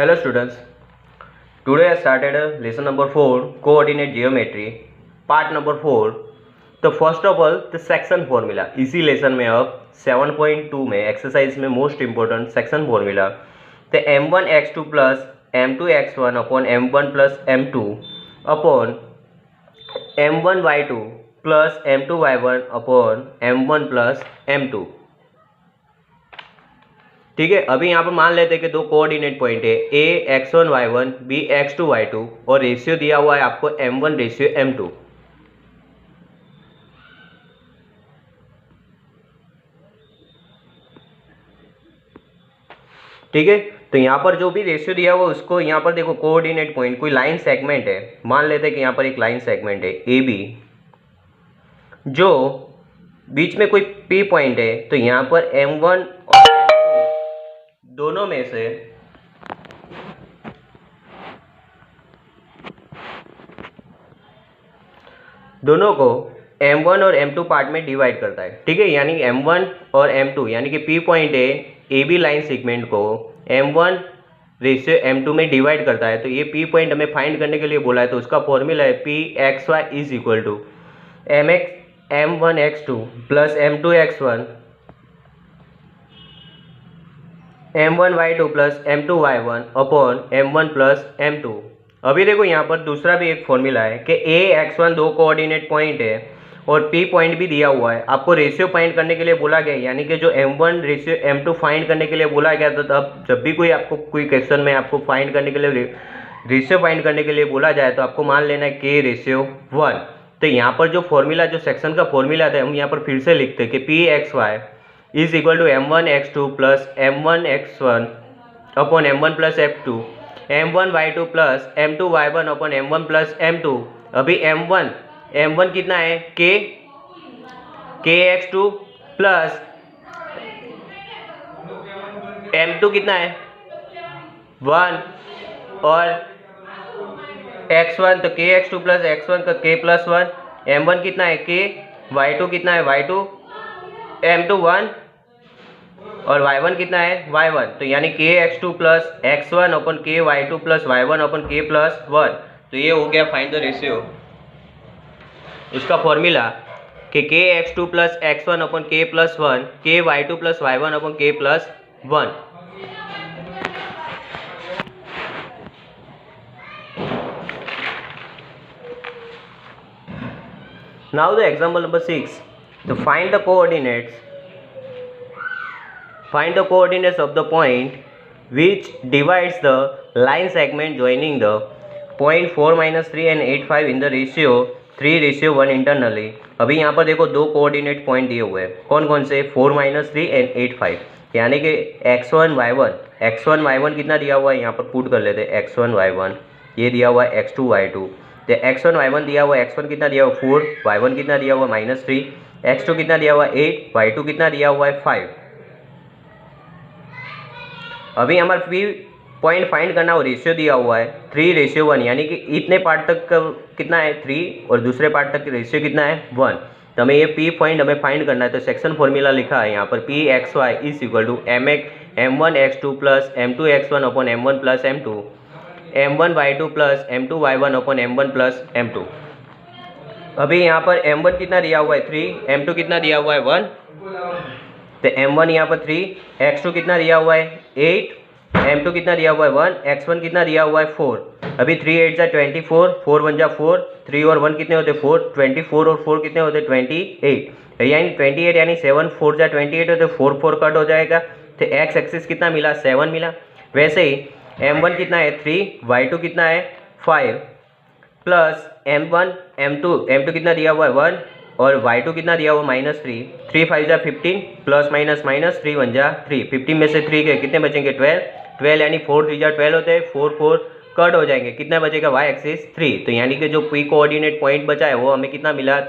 Hello students, today I started lesson number 4 coordinate geometry part number 4। तो first of all the section formula इसी lesson में अब 7.2 में exercise में most important section formula तो m1x2 plus m2x1 upon m1 plus m2 upon m1y2 plus m2y1 upon m1 plus m2। ठीक है, अभी यहाँ पर मान लेते हैं कि दो कोऑर्डिनेट पॉइंट है a x1 y1 b x2 y2 और रेशियो दिया हुआ है आपको m1 रेशियो m2। ठीक है, तो यहाँ पर जो भी रेशियो दिया हुआ उसको यहाँ पर देखो कोऑर्डिनेट पॉइंट कोई लाइन सेगमेंट है, मान लेते हैं कि यहाँ पर एक लाइन सेगमेंट है ए बी, जो बीच में कोई P पॉइंट है, तो यहाँ पर M1 और M2 दोनों में से दोनों को M1 और M2 पार्ट में डिवाइड करता है। ठीक है, यानी M1 और M2 यानी कि P पॉइंट है ए बी लाइन सेगमेंट को M1 रेशियो M2 में डिवाइड करता है। तो ये P पॉइंट हमें फाइंड करने के लिए बोला है, तो उसका फॉर्मूला है Pxy is equal to M1x2 plus M2x1 M1y2 plus M2y1 upon M1 plus M2। अभी देखो यहाँ पर दूसरा भी एक फॉर्मूला है कि x1 दो कोऑर्डिनेट पॉइंट है और P पॉइंट भी दिया हुआ है, आपको रेशियो फाइंड करने के लिए बोला गया है, यानी कि जो M1 रेशियो M2 फाइंड करने के लिए बोला गया। तो अब जब भी कोई आपको कोई क्वेश्चन में आपको फाइंड करने के लिए रेशियो फाइंड करने के लिए बोला जाए तो आपको मान लेना है K रेशियो 1। तो यहाँ पर जो फॉर्मूला जो सेक्शन का फॉर्मूला था हम यहाँ पर फिर से लिखते हैं कि Pxy is equal to M1x2 plus M1x1 upon M1 plus M2 M1y2 plus M2y1 upon M1 plus M2। अभी M1 कितना है kx2 प्लस M2 कितना है 1 और x1 तो kx2 प्लस x1 का k प्लस 1। M1 कितना है k, y2 कितना है y2, M2 1 और y1 कितना है y1। तो यानी kx2 प्लस x1 अपन k y2 प्लस y1 अपन k प्लस 1। तो ये हो गया फाइंड द रेशियो। इसका फॉर्मूला कि kx2 plus x1 upon k plus 1 k y2 plus y1 upon k plus 1। Now the example number 6, to find the coordinates of the point which divides the line segment joining the point 4 minus 3 and 8 5 in the ratio 3:1 internally। अभी यहाँ पर देखो दो coordinate point दिए हुए हैं, कौन कौन से 4 minus 3 and 8 5, यानी कि x1 y1 कितना दिया हुआ है यहाँ पर पुट कर लेते हैं x1 y1, ये दिया हुआ है x2 y2। तो x1 y1 दिया हुआ है, x1 कितना दिया हुआ 4, y1 कितना दिया हुआ -3, x2 कितना दिया हुआ 8, y2 कितना दिया हुआ है 5। अभी हमारे P पॉइंट फाइंड करना और रेशियो दिया हुआ है 3:1, यानी कि इतने पार्ट तक का कितना है 3 और दूसरे पार्ट तक रेशियो कितना है 1। तो हमें ये P पॉइंट हमें फाइंड करना है। तो सेक्शन फॉर्मूला लिखा है यहाँ पर Pxy is equal to M1x2 plus M2x1 upon M1 plus M2 M1y2 plus M2y1 upon M1 plus M2। अभी यहाँ पर M1 कितना दिया हुआ है 3, M2 कितना दिया हुआ है 1, तो M1 यहाँ पर 3, x2 कितना दिया हुआ है 8, M2 कितना दिया हुआ है 1, x1 कितना दिया हुआ है 4। अभी 3 8 जा 24, 4 1 जा 4, 3 और 1 कितने होते 4, 24 और 4 कितने होते 28, यानी 28 यानी 7 4 जा 28 होते 4 4 कट हो जाएगा। तो x एक्सिस कितना मिला 7 मिला। वैसे ही M1 कितना है 3, y2 कितना है 5 प्लस M2 कितना दिया हुआ है 1 और y2 कितना दिया हुआ -3, 3 5 जा 15 प्लस माइनस 3 1 जा 3, 15 में से 3 के कितने बचेंगे 12 यानी 4 3 जा 12 होते हैं, 4 4 कट हो जाएंगे, कितना बचेगा y एक्सिस 3। तो यानी कि जो P कोऑर्डिनेट पॉइंट बचा है वो हमें कितना मिला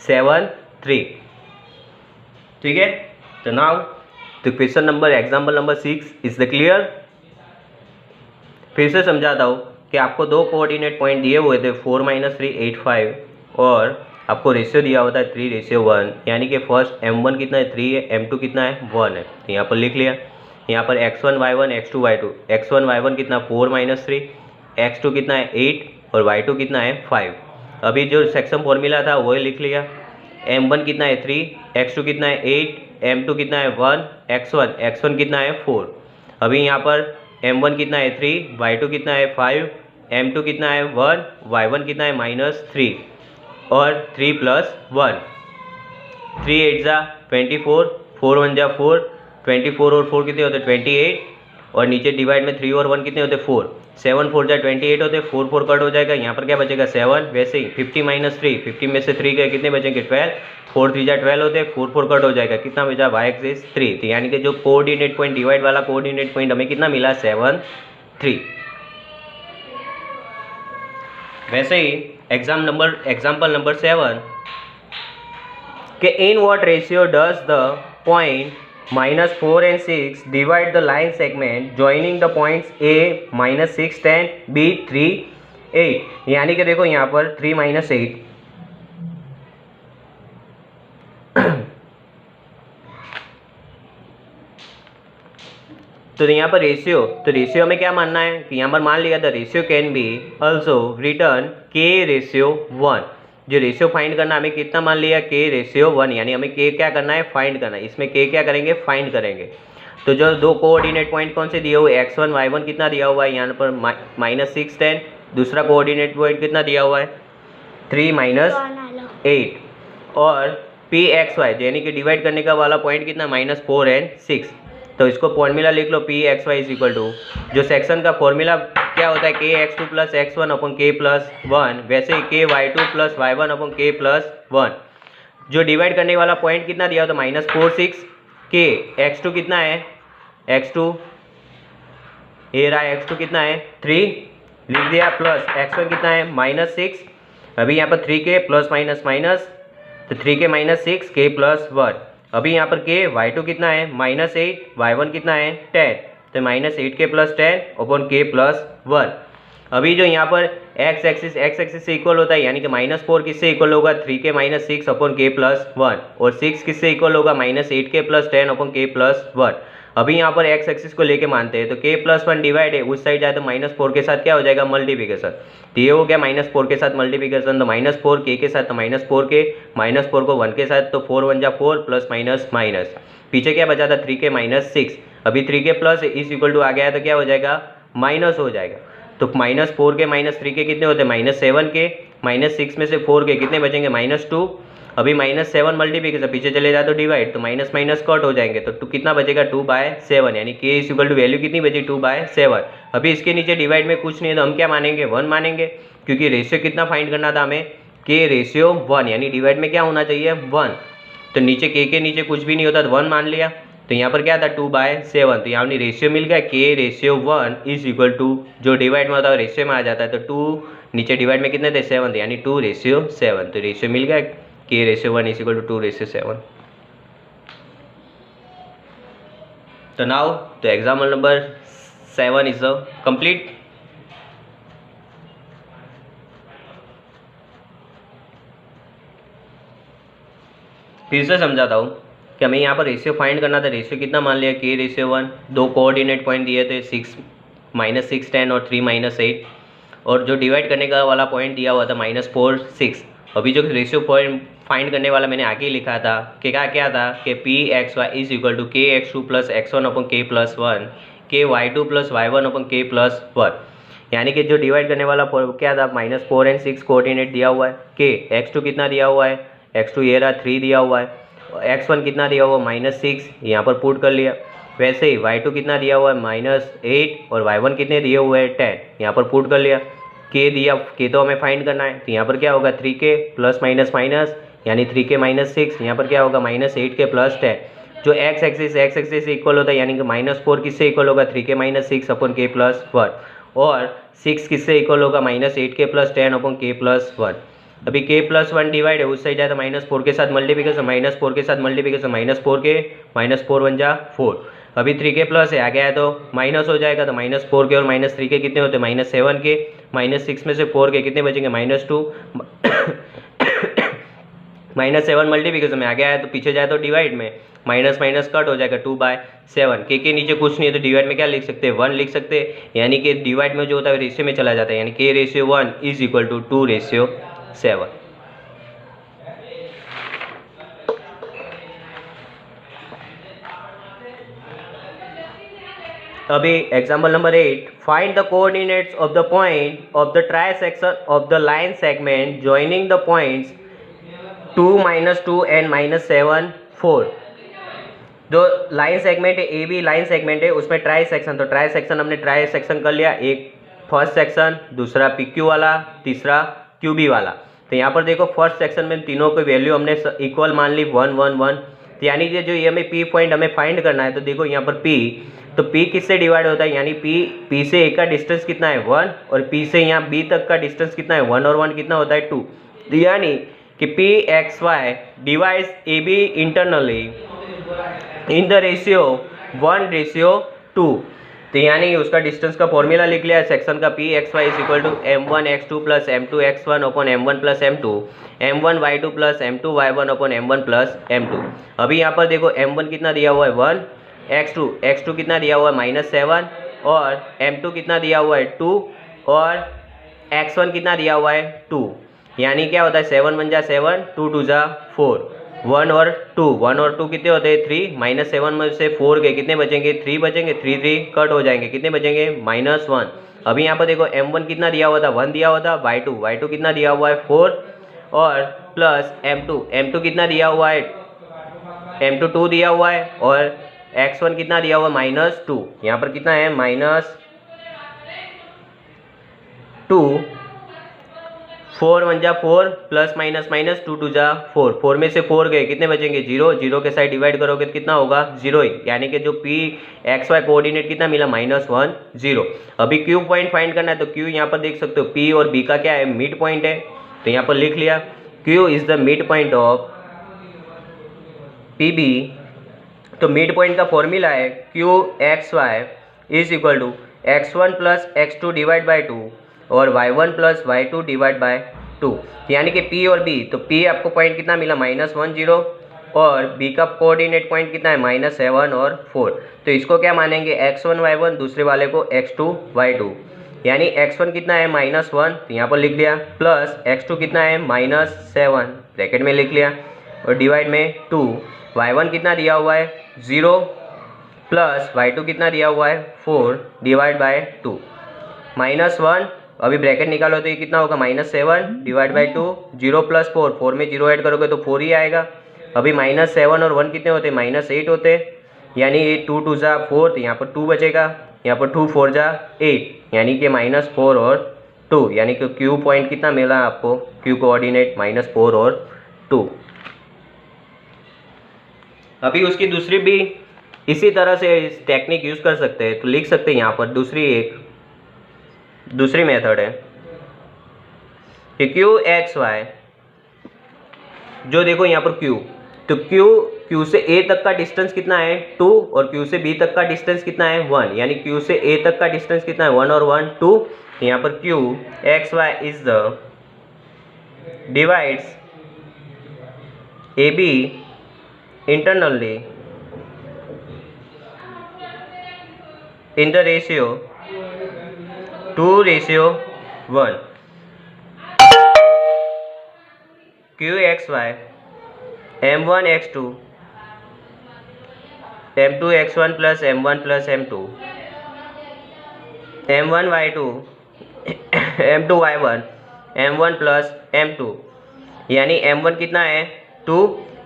7 3। ठीक है, तो नाउ तो question number example number 6 is the clear. फिर से समझाता हूँ कि आपको दो कोऑर्डिनेट पॉइंट दिए हुए थे 4 3 8 5 और आपको रेशियो दिया होता है 3:1, यानी कि फर्स्ट M1 कितना है 3 है, M2 कितना है 1 है। तो यहाँ पर लिख लिया यहाँ पर x1 y1 x2 y2, x1 y1 कितना 4 - 3, x2 कितना है 8 और y2 कितना है 5। अभी जो सेक्शन फॉर्मूला था वही लिख लिया। m1 कितना है 3, x2 कितना है 8, m2 कितना है 1, x1 कितना है 4। अभी यहाँ पर m1 कितना है 3, y2 कितना है 5, m2 कितना है 1, y1 कितना है -3 और 3 + 1, 3 8 जा 24, 4 1 जा 4, 24 और 4 कितने होते 28 और नीचे डिवाइड में 3 और 1 कितने होते 4, 7 4 जा 28 होते, 4 4 कट हो जाएगा, यहाँ पर क्या बचेगा 7। वैसे ही 50 - 3, 50 में से 3 गए कितने बचेंगे 12, 4 3 जा 12 होते, 4 4 कट हो जाएगा, कितना बचा y एक्सिस 3। तो यानी कि जो कोऑर्डिनेट पॉइंट डिवाइड वाला कोऑर्डिनेट पॉइंट हमें कितना मिला 7 3। वैसे ही एग्जाम्पल नंबर 7 कि in what ratio does the point -4 and 6 divide the line segment joining the points a -6 10 b 3 8। यानी कि देखो यहाँ पर 3 - 8 तो यहाँ पर रेशियो में क्या मानना है कि यहाँ पर मान लिया था ratio can be also written k/1। जो रेशियो फाइंड करना हमें कितना मान लिया k/1, यानी हमें k क्या करना है फाइंड करना है। इसमें k क्या करेंगे फाइंड करेंगे। तो जो दो कोऑर्डिनेट पॉइंट कौन से दिए हुए x1 y1 कितना दिया हुआ है यहाँ पर -6 10, दूसरा कोऑर्डिनेट पॉइंट कितना दिया हुआ है 3 - 8 और pxy यानी कि डिवाइड करने का वाला पॉइंट कितना -4 and 6। तो इसको फॉर्मूला लिख लो pxy = जो सेक्शन का फॉर्मूला क्या होता है kx2 + x1 / k + 1, वैसे ही ky2 + y1 / k + 1। जो डिवाइड करने वाला पॉइंट कितना दिया होता है -4 6 k, x2 कितना है x2 ये रहा x2 कितना है 3 लिख दिया, प्लस x1 कितना है -6। अभी यहाँ पर 3k प्लस माइनस तो 3k - 6 k + 1। अभी यहाँ पर k y2 कितना है -8, y1 कितना है 10, तो -8k + 10 / k + 1। अभी जो यहाँ पर x एक्सिस से इक्वल होता है, यानी कि -4 किससे इक्वल होगा 3k - 6 / k + 1 और 6 किससे इक्वल होगा -8k + 10 / k + 1। अभी यहाँ पर x एक्सिस को लेके मानते हैं तो k + 1 डिवाइड है उस साइड जाए तो -4 के साथ क्या हो जाएगा मल्टीप्लिकेशन। तो ये हो गया -4 के साथ मल्टीप्लिकेशन, तो -4 k के साथ तो -4k, -4 को 1 के साथ तो 4 1 जा 4 प्लस माइनस पीछे क्या बचा था 3k - 6। अभी 3k प्लस इस इक्वल टू आ गया है तो क्या हो जाएगा माइनस हो जाएगा। तो -4k - 3k कितने होते हैं -7k, -6 में से 4k कितने बचेंगे -2। अभी -7 मल्टीप्लिकेशन पीछे चले जाए तो डिवाइड, तो माइनस कट हो जाएंगे तो कितना बचेगा 2/7, यानी k = वैल्यू कितनी बची 2/7। अभी इसके नीचे डिवाइड में कुछ नहीं है तो हम क्या मानेंगे 1 मानेंगे, क्योंकि रेशियो कितना फाइंड करना था हमें k/1, यानी डिवाइड में क्या होना चाहिए 1। तो नीचे k के नीचे कुछ भी नहीं होता तो 1 मान लिया, तो यहाँ पर क्या था 2/7। तो यहाँ रेशियो मिल गया k/1 = जो डिवाइड में होता है रेशियो में आ जाता है, तो 2 नीचे डिवाइड में कितने थे 7 थे, यानी 2/7। तो रेशियो मिल गया k/1 = 2/7। तो नाउ तो एग्जाम्पल नंबर 7 इज कंप्लीट। फिर से समझाता हूँ कि हमें यहाँ पर रेशियो फाइंड करना था। रेशियो कितना मान लिया k/1, दो कोऑर्डिनेट पॉइंट दिए थे -6 10 और 3 - 8 और जो डिवाइड करने का वाला पॉइंट दिया हुआ था -4 6। अभी जो रेशियो पॉइंट फाइंड करने वाला मैंने आगे ही लिखा था कि क्या था कि pxy = kx2 + x1 / k + 1, ky2 + y1 / k + 1। यानी कि जो डिवाइड करने वाला क्या था -4 and 6 कोऑर्डिनेट दिया हुआ है, k x2 कितना दिया हुआ है x2 ये रहा 3 दिया हुआ है, x1 कितना दिया हुआ -6 यहाँ पर पुट कर लिया। वैसे ही y2 कितना दिया हुआ है -8 और y1 कितने दिए हुए हैं 10, यहाँ पर पुट कर लिया। k तो हमें फाइंड करना है, तो यहाँ पर क्या होगा 3k प्लस माइनस यानी 3k - 6, यहाँ पर क्या होगा -8k + 10। जो x एक्सिस से इक्वल होता है, यानी कि -4 किससे इक्वल होगा 3k - 6 / k + 1 और 6 किससे इक्वल होगा -8k + 10 / k + 1। अभी k + 1 डिवाइड है उस साइड जाए तो -4 के साथ मल्टीप्लिकेशन, -4 के साथ मल्टीप्लिकेशन -4k, -4 1 जा 4। अभी 3k प्लस है आ गया है तो माइनस हो जाएगा, तो -4k और -3k कितने होते हैं -7k, -6 में से 4k कितने बचेंगे -2 -7 मल्टीप्लिकेशन में आगे आया तो पीछे जाए तो डिवाइड में, माइनस माइनस कट हो जाएगा 2/7। के नीचे कुछ नहीं है तो डिवाइड में क्या लिख सकते हैं, 1 लिख सकते हैं, यानी कि डिवाइड में जो होता है रेशियो में चला जाता है, यानी k/1 इज इक्वल टू 2/7। अभी example number 8, find the coordinates of the point of the trisection of the line segment joining the points 2, -2 and -7, 4। जो लाइन सेगमेंट है, ए बी लाइन सेगमेंट है, उसमें ट्राई सेक्शन, तो try section हमने try section कर लिया, एक first section, दूसरा पी क्यू वाला, तीसरा क्यू बी वाला। तो यहाँ पर देखो फर्स्ट सेक्शन में तीनों की वैल्यू हमने इक्वल मान ली 1 1 1, तो यानी कि जो ये हमें पी पॉइंट हमें फाइंड करना है, तो देखो यहाँ पर पी, तो पी किससे डिवाइड होता है, यानी पी से ए का डिस्टेंस कितना है 1, और पी से यहाँ बी तक का डिस्टेंस कितना है 1, और 1 कितना होता है 2। तो यानी कि P X Y divides A B internally in the ratio 1:2। तो यानी उसका डिस्टेंस का फॉर्मूला लिख लिया है सेक्शन का, P X Y is equal to m1x2 plus m2x1 upon m1 plus m2, m1y2 plus m2y1 upon m1 plus m2। अभी यहाँ पर देखो m1 कितना दिया हुआ है 1, x2 कितना दिया हुआ है -7, और m2 कितना दिया हुआ है 2, और x1 कितना दिया हुआ है 2। यानी क्या होता है 7 1 जा 7, 2 2 जा 4, 1 और 2 कितने होते हैं 3, -7 में से 4 गए, कितने बचेंगे 3 बचेंगे, 3 3 कट हो जाएंगे, कितने बचेंगे -1। अभी यहाँ पर देखो m1 कितना दिया हुआ था 1 दिया हुआ था, y2 कितना दिया हुआ है 4, और प्लस m2 कितना दिया हुआ है m2 2 दिया हुआ है, और x1 कितना दिया हुआ है -2। यहाँ पर कितना है -2, 4 1 जा 4, प्लस माइनस माइनस 2 2 जा 4, 4 में से 4 गए, कितने बचेंगे 0, 0 के साइड डिवाइड करोगे तो कितना होगा 0 ही, यानी कि जो पी एक्स वाई कोऑर्डिनेट कितना मिला -1 0। अभी क्यू पॉइंट फाइंड करना है, तो क्यू यहाँ पर देख सकते हो पी और बी का क्या है मिड पॉइंट है, तो यहाँ पर लिख लिया Q is the mid point of P B. तो मिड पॉइंट का फॉर्मूला है Q X Y is equal to x1 plus x2 divide by 2 और y1 plus y2 divide by 2, यानी कि p और b, तो p आपको पॉइंट कितना मिला -1 0, और b का कोऑर्डिनेट पॉइंट कितना है -7 और 4। तो इसको क्या मानेंगे x1 y1, दूसरे वाले को x2 y2, यानी x1 कितना है -1, तो यहाँ पर लिख लिया, प्लस x2 कितना है -7 ब्रैकेट में लिख लिया, और डिवाइड में 2, y1 कितना दिया हुआ है 0, प्लस y2 कितना दिया हुआ है 4 डिवाइड बाय 2, -1, अभी ब्रैकेट निकालो तो ये कितना होगा -7 डिवाइड बाई 2, 0 प्लस 4, 4 में 0 ऐड करोगे तो 4 ही आएगा। अभी -7 और 1 कितने होते हैं -8 होते, यानी ये 2 2 जा 4, तो यहाँ पर 2 बचेगा, यहाँ पर 2 4 जा 8, यानी कि -4 और 2, यानी कि क्यू पॉइंट कितना मिला आपको, क्यू कोऑर्डिनेट -4 और 2। अभी उसकी दूसरी भी इसी तरह से टेक्निक यूज़ कर सकते हैं, तो लिख सकते हैं यहाँ पर दूसरी मेथड है कि क्यू एक्स वाई, जो देखो यहाँ पर क्यू, तो क्यू से ए तक का डिस्टेंस कितना है 2, और क्यू से बी तक का डिस्टेंस कितना है 1, यानी क्यू से ए तक का डिस्टेंस कितना है 1 और 1 2। यहाँ पर Q X Y is the divides A B internally in the ratio 2:1। Q X Y m1 x2 m2 x1 plus m1 plus m2 m1 y2 m2 y1 m1 plus m2, यानी m1 कितना है 2,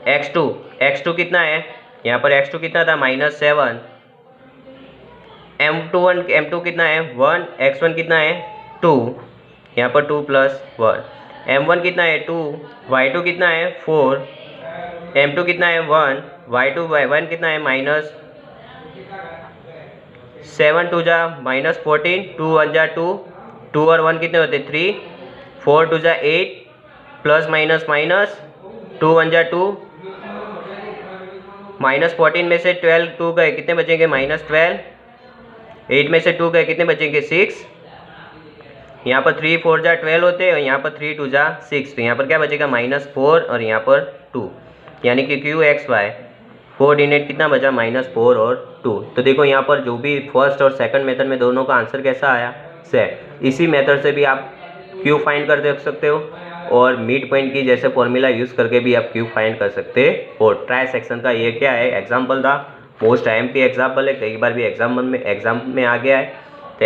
x2 कितना है, यहाँ पर x2 कितना था -7, m2 कितना है 1, x1 कितना है 2, यहाँ पर 2 + 1, m1 कितना है 2, y2 कितना है 4, m2 कितना है 1, y1 कितना है -7 2 जा -14, 2 1 जा 2, 2 और 1 कितने होते 3, 4 2 जा 8, प्लस माइनस माइनस 2 1 जा 2, -14 में से 12 2 गए, कितने बचेंगे -12, 8 में से 2 गए, कितने बचेंगे 6, यहाँ पर 3 4 जा 12 होते हैं, और यहाँ पर 3 2 जा 6, तो यहाँ पर क्या बचेगा -4, और यहाँ पर 2, यानी कि क्यू एक्स वाई कोऑर्डिनेट कितना बचा -4 और 2। तो देखो यहाँ पर जो भी फर्स्ट और सेकंड मेथड में दोनों का आंसर कैसा आया, सेम। इसी मेथड से भी आप क्यू फाइंड कर सकते हो और मिड पॉइंट की जैसे फॉर्मूला यूज़ करके भी आप क्यू फाइंड कर सकते हो। ट्राई सेक्शन का ये क्या है, एग्जाम्पल था, मोस्ट IMP एग्जाम्पल है, कई बार भी एग्जाम में आ गया है। तो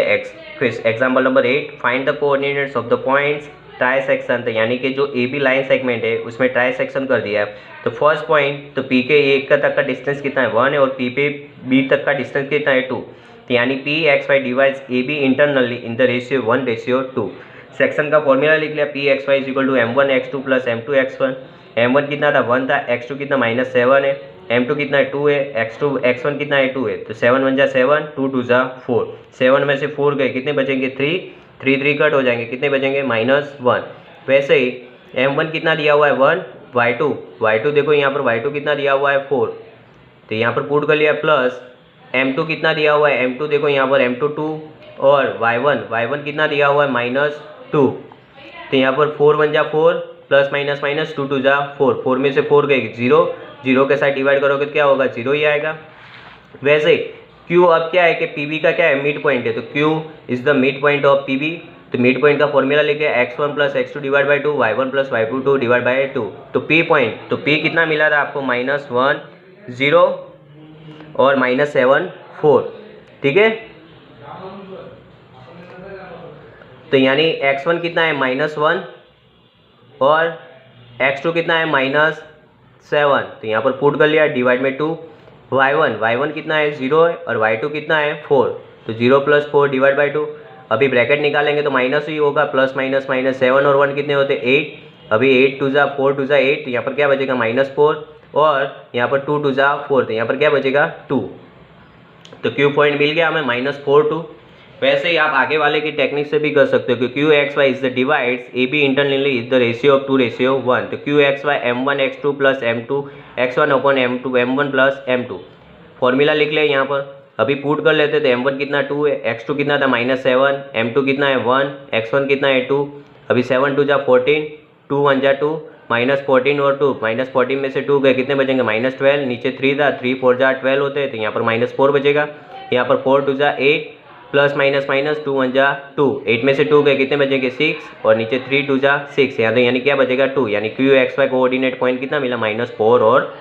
example number 8, find the coordinates of the points try section. तो यानी कि जो AB लाइन सेगमेंट है उसमें ट्राई सेक्शन कर दिया है। तो फर्स्ट पॉइंट, तो P के एक का तक का डिस्टेंस कितना है 1 है और P पे B तक का डिस्टेंस कितना है 2। तो यानी PXY divides AB internally in the ratio 1:2। Section का फॉर्मूला लिख लिया, PXY = M1x2 + M2x1। M1 कितना था 1 था, x2 कितना -7 है, M2 कितना है 2 है, x1 कितना है 2 है। तो 7 1 जा 7, 2 2 जा 4, 7 में से 4 गए, कितने बचेंगे 3, 3 कट हो जाएंगे, कितने बचेंगे -1। वैसे ही M1 कितना दिया हुआ है 1, y2 देखो यहाँ पर y2 कितना दिया हुआ है 4, तो यहाँ पर पुट कर लिया, प्लस M2 कितना दिया हुआ है, M2 देखो यहाँ पर M2 2 और y1 कितना दिया हुआ है -2। तो यहाँ पर 4 1 जा 4 प्लस माइनस 2 2 जा 4, 4 में से 4 गए 0, 0 के साथ डिवाइड करोगे तो क्या होगा 0 ही आएगा। वैसे Q अब क्या है कि PB का क्या है मिड पॉइंट है, तो Q is the mid point of PB। तो मिड पॉइंट का फॉर्मूला लेके x1 + x2 / 2, y1 + y2 / 2। तो P पॉइंट, तो P कितना मिला था आपको -1 0 और -7 4, ठीक है। तो यानी x1 कितना है -1 और x2 कितना है -7, तो यहाँ पर पुट कर लिया, डिवाइड में 2, y1 कितना है 0 है और y2 कितना है 4, तो 0 + 4 / 2। अभी ब्रैकेट निकालेंगे तो माइनस ही होगा, प्लस माइनस 7 और 1 कितने होते 8। अभी 8 2 जा 4 2 जा 8, तो यहाँ पर क्या बचेगा -4 और यहाँ पर 2 2 जा 4, तो यहाँ पर क्या बचेगा 2। तो क्यू पॉइंट मिल गया हमें -4 2। वैसे ही आप आगे वाले की टेक्निक से भी कर सकते हो कि QXY is the divides AB internally is the ratio of 2:1। तो QXY M1x2 + M2x1 / M2 M1 + M2। Formula लिख ले यहाँ पर, अभी पुट कर लेते, तो M1 कितना 2 है, x2 कितना था -7, M2 कितना है 1, x1 कितना है 2। अभी 7 2 जा 14, 2 1 जा 2, -14 और 2, -14 में से 2 गए, कितने बचेंगे -12, नीचे 3 था, 3 4 जा 12 होते हैं, तो यहाँ पर -4 बचेगा। यहाँ पर 4 2 जा 8, प्लस माइनस 2 1 जा 2, 8 में से 2 गए, कितने बचेंगे 6 और नीचे 3 2 जा 6, यहाँ तो यानी क्या बचेगा 2, यानी QXY कोऑर्डिनेट पॉइंट कितना मिला -4 और